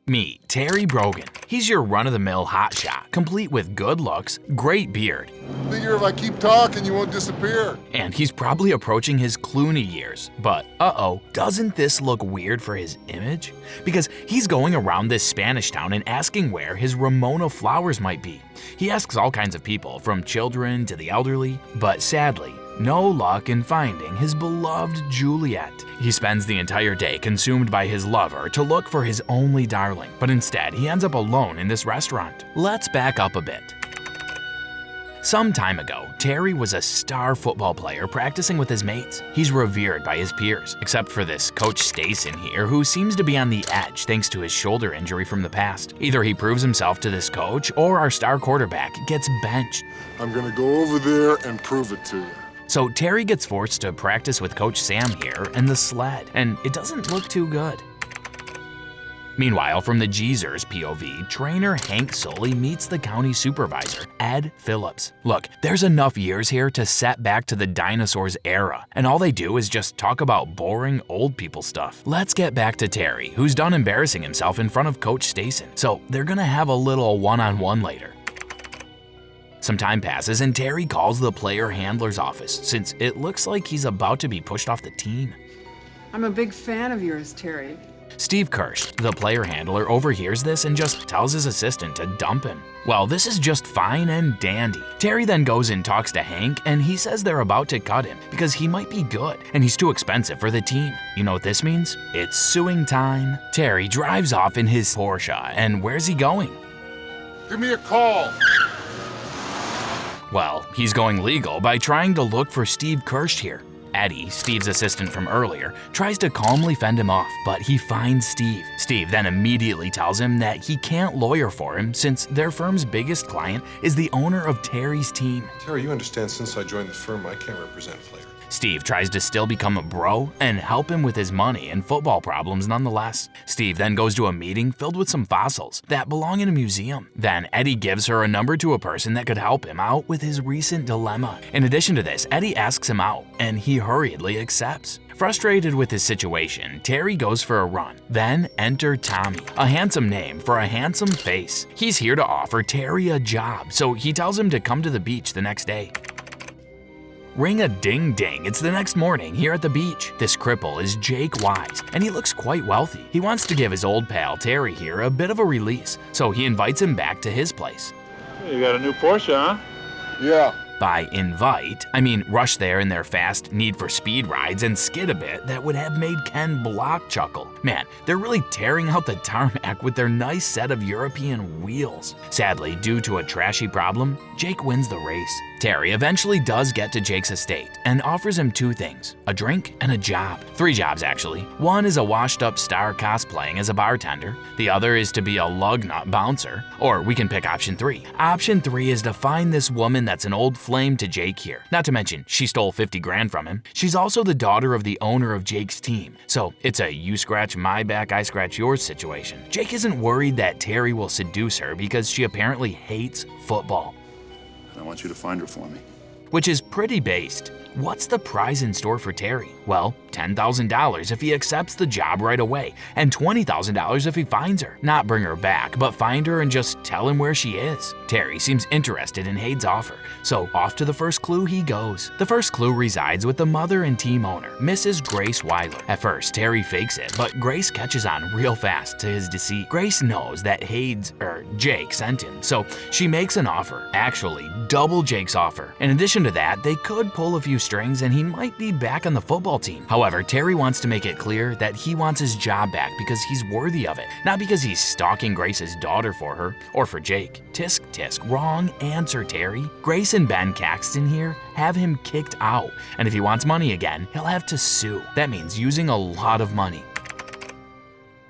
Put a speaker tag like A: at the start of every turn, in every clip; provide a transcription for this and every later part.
A: Meet Terry Brogan. He's your run-of-the-mill hotshot, complete with good looks, great beard,
B: Figure if I keep talking, you won't disappear.
A: and he's probably approaching his Clooney years. But doesn't this look weird for his image? Because he's going around this Spanish town and asking where his Ramona flowers might be. He asks all kinds of people, from children to the elderly, but sadly, no luck in finding his beloved Juliet. He spends the entire day consumed by his lover to look for his only darling, but instead he ends up alone in this restaurant. Let's back up a bit. Some time ago, Terry was a star football player practicing with his mates. He's revered by his peers, except for this Coach Stason here, who seems to be on the edge thanks to his shoulder injury from the past. Either he proves himself to this coach, or our star quarterback gets benched.
B: I'm gonna go over there and prove it to you.
A: So Terry gets forced to practice with Coach Sam here and the sled, and it doesn't look too good. Meanwhile, from the Geezer's POV, trainer Hank Sully meets the county supervisor, Ed Phillips. Look, there's enough years here to set back to the dinosaurs era, and all they do is just talk about boring old people stuff. Let's get back to Terry, who's done embarrassing himself in front of Coach Stason, so they're gonna have a little one-on-one later. Some time passes and Terry calls the player handler's office since it looks like he's about to be pushed off the team.
C: I'm a big fan of yours, Terry.
A: Steve Kirsch, the player handler, overhears this and just tells his assistant to dump him. Well, this is just fine and dandy. Terry then goes and talks to Hank, and he says they're about to cut him because he might be good and he's too expensive for the team. You know what this means? It's suing time. Terry drives off in his Porsche, and where's he going?
B: Give me a call.
A: Well, he's going legal by trying to look for Steve Kirsch here. Eddie, Steve's assistant from earlier, tries to calmly fend him off, but he finds Steve. Steve then immediately tells him that he can't lawyer for him since their firm's biggest client is the owner of Terry's team.
D: Terry, you understand since I joined the firm, I can't represent players.
A: Steve tries to still become a bro and help him with his money and football problems nonetheless. Steve then goes to a meeting filled with some fossils that belong in a museum. Then Eddie gives her a number to a person that could help him out with his recent dilemma. In addition to this, Eddie asks him out, and he hurriedly accepts. Frustrated with his situation, Terry goes for a run. Then enter Tommy, a handsome name for a handsome face. He's here to offer Terry a job, so he tells him to come to the beach the next day. Ring a ding ding, it's the next morning here at the beach. This cripple is Jake Wise, and he looks quite wealthy. He wants to give his old pal Terry here a bit of a release, so he invites him back to his place.
E: You got a new Porsche, huh?
B: Yeah.
A: By invite, I mean rush there in their fast Need for Speed rides and skid a bit that would have made Ken Block chuckle. Man, they're really tearing out the tarmac with their nice set of European wheels. Sadly, due to a trashy problem, Jake wins the race. Terry eventually does get to Jake's estate and offers him two things, a drink and a job. 3 jobs actually. One is a washed up star cosplaying as a bartender. The other is to be a lug nut bouncer. Or we can pick option 3. Option 3 is to find this woman that's an old flame to Jake here. Not to mention, she stole 50 grand from him. She's also the daughter of the owner of Jake's team. So it's a you scratch my back, I scratch yours situation. Jake isn't worried that Terry will seduce her because she apparently hates football.
F: I want you to find her for me.
A: Which is pretty based. What's the prize in store for Terry? Well, $10,000 if he accepts the job right away, and $20,000 if he finds her. Not bring her back, but find her and just tell him where she is. Terry seems interested in Hade's offer, so off to the first clue he goes. The first clue resides with the mother and team owner, Mrs. Grace Weiler. At first, Terry fakes it, but Grace catches on real fast to his deceit. Grace knows that Jake sent him, so she makes an offer. Actually, double Jake's offer. In addition to that, they could pull a few strings and he might be back on the football team. However, Terry wants to make it clear that he wants his job back because he's worthy of it, not because he's stalking Grace's daughter for her or for Jake. Tisk tisk, wrong answer, Terry. Grace and Ben Caxton here have him kicked out, and if he wants money again, he'll have to sue. That means using a lot of money.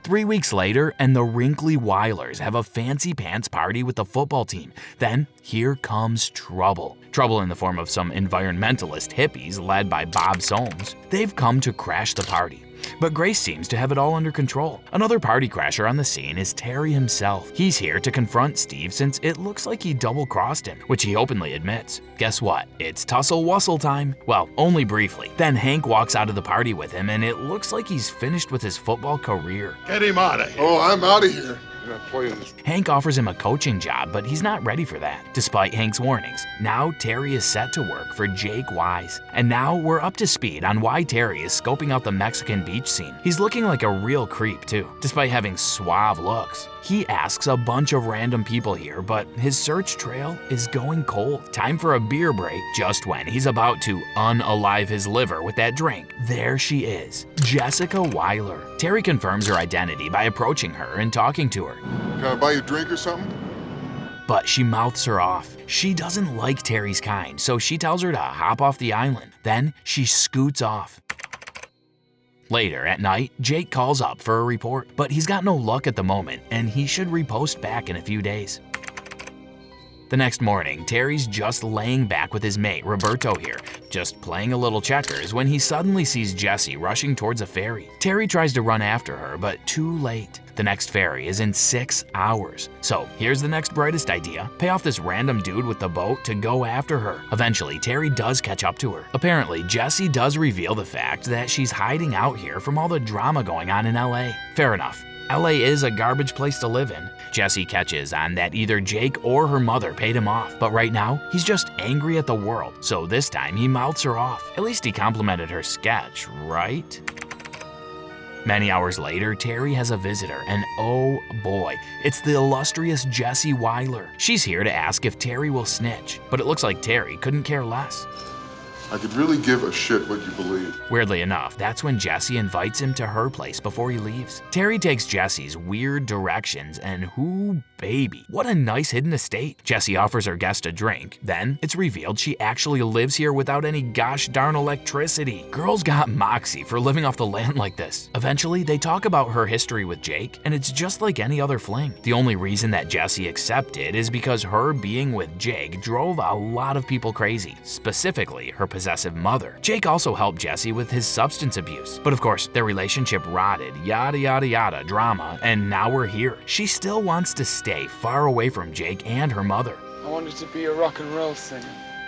A: 3 weeks later, and the wrinkly Weilers have a fancy pants party with the football team. Then, here comes trouble. Trouble in the form of some environmentalist hippies led by Bob Soames. They've come to crash the party. But Grace seems to have it all under control. Another party crasher on the scene is Terry himself. He's here to confront Steve since it looks like he double-crossed him, which he openly admits. Guess what? It's tussle-wussle time. Well, only briefly. Then Hank walks out of the party with him and it looks like he's finished with his football career.
E: Get him out of here.
B: Oh, I'm out of here. You're not playing this.
A: Hank offers him a coaching job, but he's not ready for that, despite Hank's warnings. Now Terry is set to work for Jake Wise. And now we're up to speed on why Terry is scoping out the Mexican beach scene. He's looking like a real creep too, despite having suave looks. He asks a bunch of random people here, but his search trail is going cold. Time for a beer break. Just when he's about to unalive his liver with that drink, there she is, Jessica Weiler. Terry confirms her identity by approaching her and talking to her.
B: Can I buy you a drink or something?
A: But she mouths her off. She doesn't like Terry's kind, so she tells her to hop off the island. Then she scoots off. Later at night, Jake calls up for a report, but he's got no luck at the moment and he should repost back in a few days. The next morning, Terry's just laying back with his mate, Roberto here, just playing a little checkers when he suddenly sees Jessie rushing towards a ferry. Terry tries to run after her, but too late. The next ferry is in 6 hours. So here's the next brightest idea. Pay off this random dude with the boat to go after her. Eventually, Terry does catch up to her. Apparently, Jessie does reveal the fact that she's hiding out here from all the drama going on in LA. Fair enough. LA is a garbage place to live in. Jessie catches on that either Jake or her mother paid him off, but right now, he's just angry at the world, so this time he mouths her off. At least he complimented her sketch, right? Many hours later, Terry has a visitor, and oh boy, it's the illustrious Jessie Weiler. She's here to ask if Terry will snitch, but it looks like Terry couldn't care less.
B: I could really give a shit what you believe.
A: Weirdly enough, that's when Jessie invites him to her place before he leaves. Terry takes Jessie's weird directions and whoo baby, what a nice hidden estate. Jessie offers her guest a drink. Then it's revealed she actually lives here without any gosh darn electricity. Girl's got moxie for living off the land like this. Eventually, they talk about her history with Jake, and it's just like any other fling. The only reason that Jessie accepted is because her being with Jake drove a lot of people crazy, specifically her possessive mother. Jake also helped Jessie with his substance abuse. But of course, their relationship rotted, yada yada yada drama, and now we're here. She still wants to stay far away from Jake and her mother.
G: I wanted to be a rock and roll singer.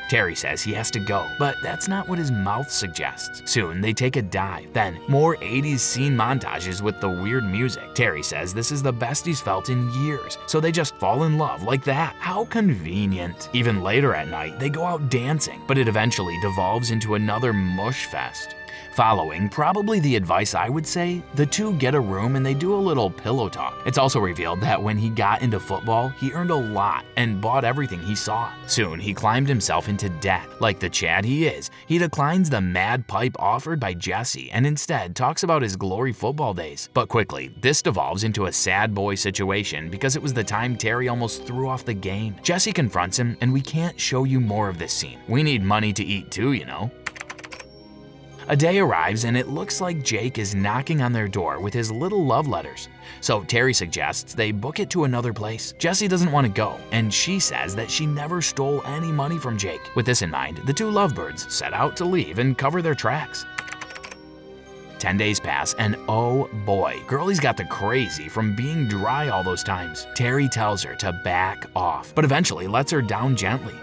A: Terry says he has to go, but that's not what his mouth suggests. Soon, they take a dive. Then, more 80s scene montages with the weird music. Terry says this is the best he's felt in years, so they just fall in love like that. How convenient. Even later at night, they go out dancing, but it eventually devolves into another mush fest. Following probably the advice I would say, the two get a room and they do a little pillow talk. It's also revealed that when he got into football, he earned a lot and bought everything he saw. Soon, he climbed himself into debt. Like the Chad he is, he declines the mad pipe offered by Jessie and instead talks about his glory football days. But quickly, this devolves into a sad boy situation because it was the time Terry almost threw off the game. Jessie confronts him, and we can't show you more of this scene. We need money to eat too, you know. A day arrives and it looks like Jake is knocking on their door with his little love letters. So Terry suggests they book it to another place. Jessie doesn't want to go, and she says that she never stole any money from Jake. With this in mind, the two lovebirds set out to leave and cover their tracks. 10 days pass, and oh boy, girlie's got the crazy from being dry all those times. Terry tells her to back off, but eventually lets her down gently.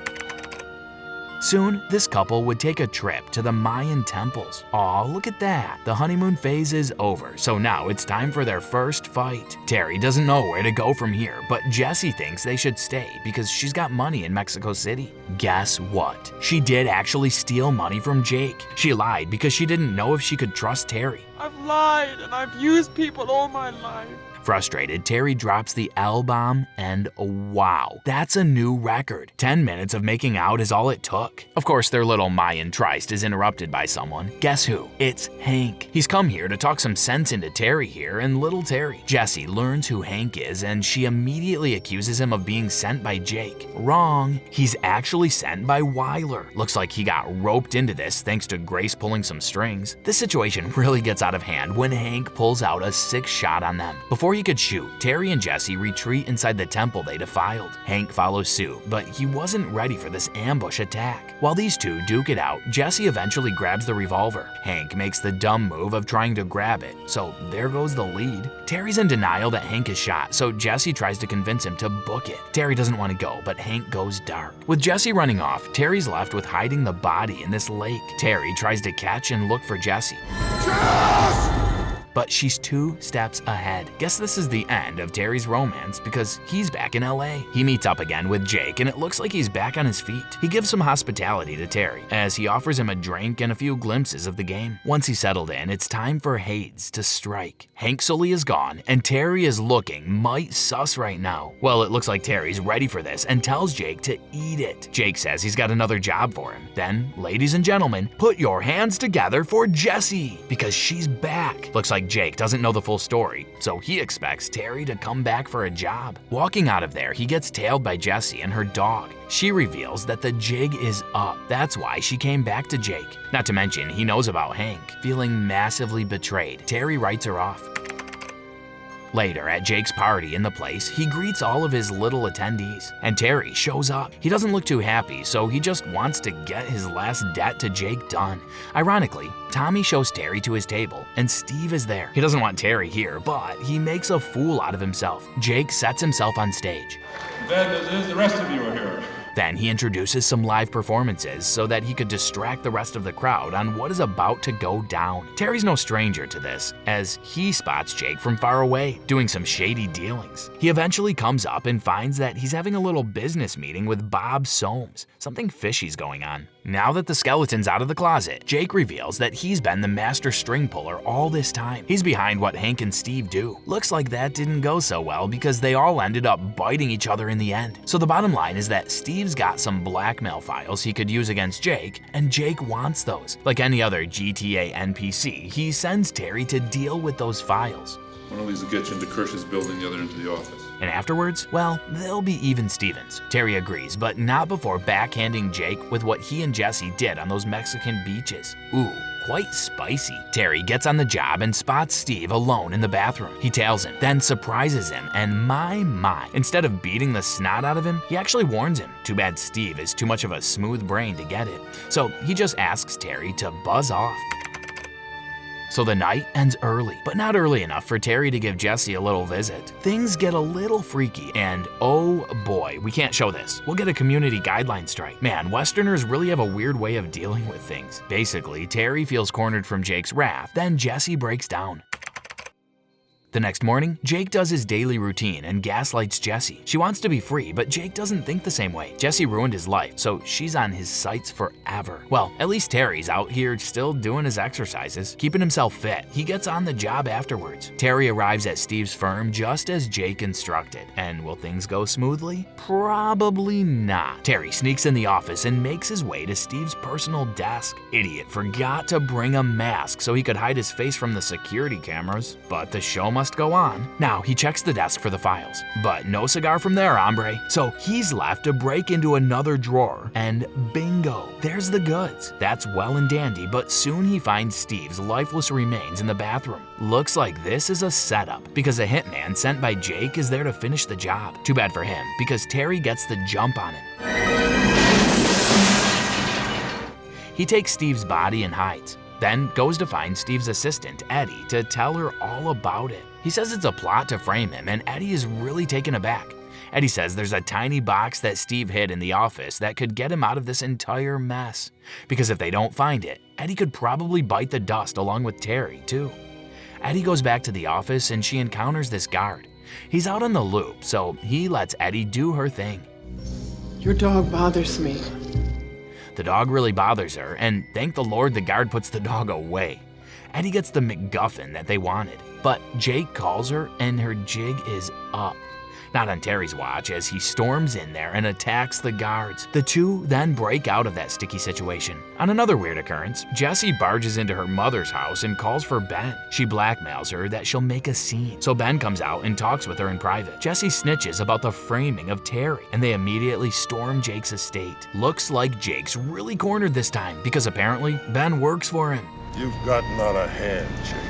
A: Soon, this couple would take a trip to the Mayan temples. Aw, look at that. The honeymoon phase is over, so now it's time for their first fight. Terry doesn't know where to go from here, but Jessie thinks they should stay because she's got money in Mexico City. Guess what? She did actually steal money from Jake. She lied because she didn't know if she could trust Terry.
G: I've lied and I've used people all my life.
A: Frustrated, Terry drops the L-bomb, and wow, that's a new record. 10 minutes of making out is all it took. Of course, their little Mayan tryst is interrupted by someone. Guess who? It's Hank. He's come here to talk some sense into Terry here and little Terry. Jessie learns who Hank is, and she immediately accuses him of being sent by Jake. Wrong. He's actually sent by Weiler. Looks like he got roped into this thanks to Grace pulling some strings. This situation really gets out of hand when Hank pulls out a 6-shot on them. Before he could shoot, Terry and Jessie retreat inside the temple they defiled. Hank follows suit, but he wasn't ready for this ambush attack. While these two duke it out, Jessie eventually grabs the revolver. Hank makes the dumb move of trying to grab it, so there goes the lead. Terry's in denial that Hank is shot, so Jessie tries to convince him to book it. Terry doesn't want to go, but Hank goes dark. With Jessie running off, Terry's left with hiding the body in this lake. Terry tries to catch and look for Jessie. but she's 2 steps ahead. Guess this is the end of Terry's romance because he's back in LA. He meets up again with Jake and it looks like he's back on his feet. He gives some hospitality to Terry as he offers him a drink and a few glimpses of the game. Once he's settled in, it's time for Hades to strike. Hank Sully is gone and Terry is looking might sus right now. Well, it looks like Terry's ready for this and tells Jake to eat it. Jake says he's got another job for him. Then, ladies and gentlemen, put your hands together for Jessie because she's back. Looks like Jake doesn't know the full story, so he expects Terry to come back for a job. Walking out of there, he gets tailed by Jessie and her dog. She reveals that the jig is up. That's why she came back to Jake. Not to mention, he knows about Hank. Feeling massively betrayed, Terry writes her off. Later, at Jake's party in the place, he greets all of his little attendees, and Terry shows up. He doesn't look too happy, so he just wants to get his last debt to Jake done. Ironically, Tommy shows Terry to his table, and Steve is there. He doesn't want Terry here, but he makes a fool out of himself. Jake sets himself on stage.
E: The rest of you are here.
A: Then he introduces some live performances so that he could distract the rest of the crowd on what is about to go down. Terry's no stranger to this, as he spots Jake from far away, doing some shady dealings. He eventually comes up and finds that he's having a little business meeting with Bob Soames. Something fishy's going on. Now that the skeleton's out of the closet, Jake reveals that he's been the master string puller all this time. He's behind what Hank and Steve do. Looks like that didn't go so well because they all ended up biting each other in the end. So the bottom line is that Steve's got some blackmail files he could use against Jake, and Jake wants those. Like any other GTA NPC, he sends Terry to deal with those files.
F: One of these will get you into Kirsch's building, the other into the office.
A: And afterwards, well, they'll be even Stevens. Terry agrees, but not before backhanding Jake with what he and Jessie did on those Mexican beaches. Ooh, quite spicy. Terry gets on the job and spots Steve alone in the bathroom. He tails him, then surprises him, and my, instead of beating the snot out of him, he actually warns him. Too bad Steve is too much of a smooth brain to get it. So he just asks Terry to buzz off. So the night ends early, but not early enough for Terry to give Jessie a little visit. Things get a little freaky, and oh boy, we can't show this. We'll get a community guideline strike. Man, Westerners really have a weird way of dealing with things. Basically, Terry feels cornered from Jake's wrath, then Jessie breaks down. The next morning, Jake does his daily routine and gaslights Jessie. She wants to be free, but Jake doesn't think the same way. Jessie ruined his life, so she's on his sights forever. Well, at least Terry's out here still doing his exercises, keeping himself fit. He gets on the job afterwards. Terry arrives at Steve's firm just as Jake instructed. And will things go smoothly? Probably not. Terry sneaks in the office and makes his way to Steve's personal desk. Idiot forgot to bring a mask so he could hide his face from the security cameras, but the show must go on. Now he checks the desk for the files, but no cigar from there, hombre. So he's left to break into another drawer, and bingo, there's the goods. That's well and dandy, but soon he finds Steve's lifeless remains in the bathroom. Looks like this is a setup, because a hitman sent by Jake is there to finish the job. Too bad for him, because Terry gets the jump on him. He takes Steve's body and hides, then goes to find Steve's assistant, Eddie, to tell her all about it. He says it's a plot to frame him, and Eddie is really taken aback. Eddie says there's a tiny box that Steve hid in the office that could get him out of this entire mess. Because if they don't find it, Eddie could probably bite the dust along with Terry, too. Eddie goes back to the office and she encounters this guard. He's out on the loop, so he lets Eddie do her thing.
C: Your dog bothers me.
A: The dog really bothers her, and thank the Lord the guard puts the dog away. Eddie gets the MacGuffin that they wanted, but Jake calls her and her jig is up. Not on Terry's watch, as he storms in there and attacks the guards. The two then break out of that sticky situation. On another weird occurrence, Jessie barges into her mother's house and calls for Ben. She blackmails her that she'll make a scene, so Ben comes out and talks with her in private. Jessie snitches about the framing of Terry, and they immediately storm Jake's estate. Looks like Jake's really cornered this time, because apparently Ben works for him.
H: You've gotten out of hand, Jake.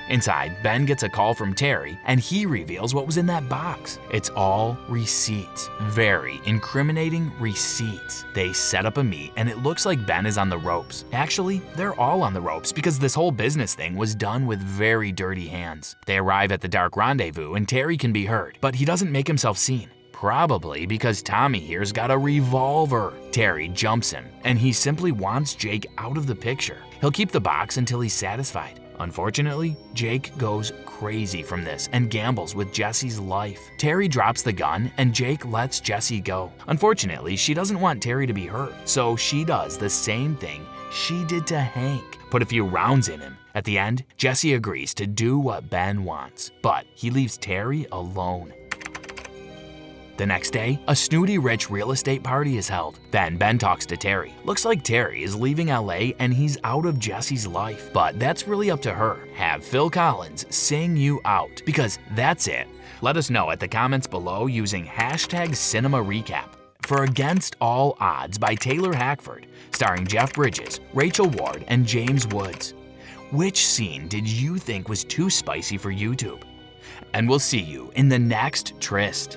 A: Inside, Ben gets a call from Terry, and he reveals what was in that box. It's all receipts. Very incriminating receipts. They set up a meet, and it looks like Ben is on the ropes. Actually, they're all on the ropes because this whole business thing was done with very dirty hands. They arrive at the dark rendezvous, and Terry can be heard, but he doesn't make himself seen. Probably because Tommy here's got a revolver. Terry jumps him, and he simply wants Jake out of the picture. He'll keep the box until he's satisfied. Unfortunately, Jake goes crazy from this and gambles with Jesse's life. Terry drops the gun and Jake lets Jesse go. Unfortunately, she doesn't want Terry to be hurt, so she does the same thing she did to Hank, put a few rounds in him. At the end, Jesse agrees to do what Ben wants, but he leaves Terry alone. The next day, a snooty rich real estate party is held. Then Ben talks to Terry. Looks like Terry is leaving LA and he's out of Jesse's life, but that's really up to her. Have Phil Collins sing you out, because that's it. Let us know at the comments below using #CinemaRecap. For Against All Odds by Taylor Hackford, starring Jeff Bridges, Rachel Ward, and James Woods. Which scene did you think was too spicy for YouTube? And we'll see you in the next Tryst.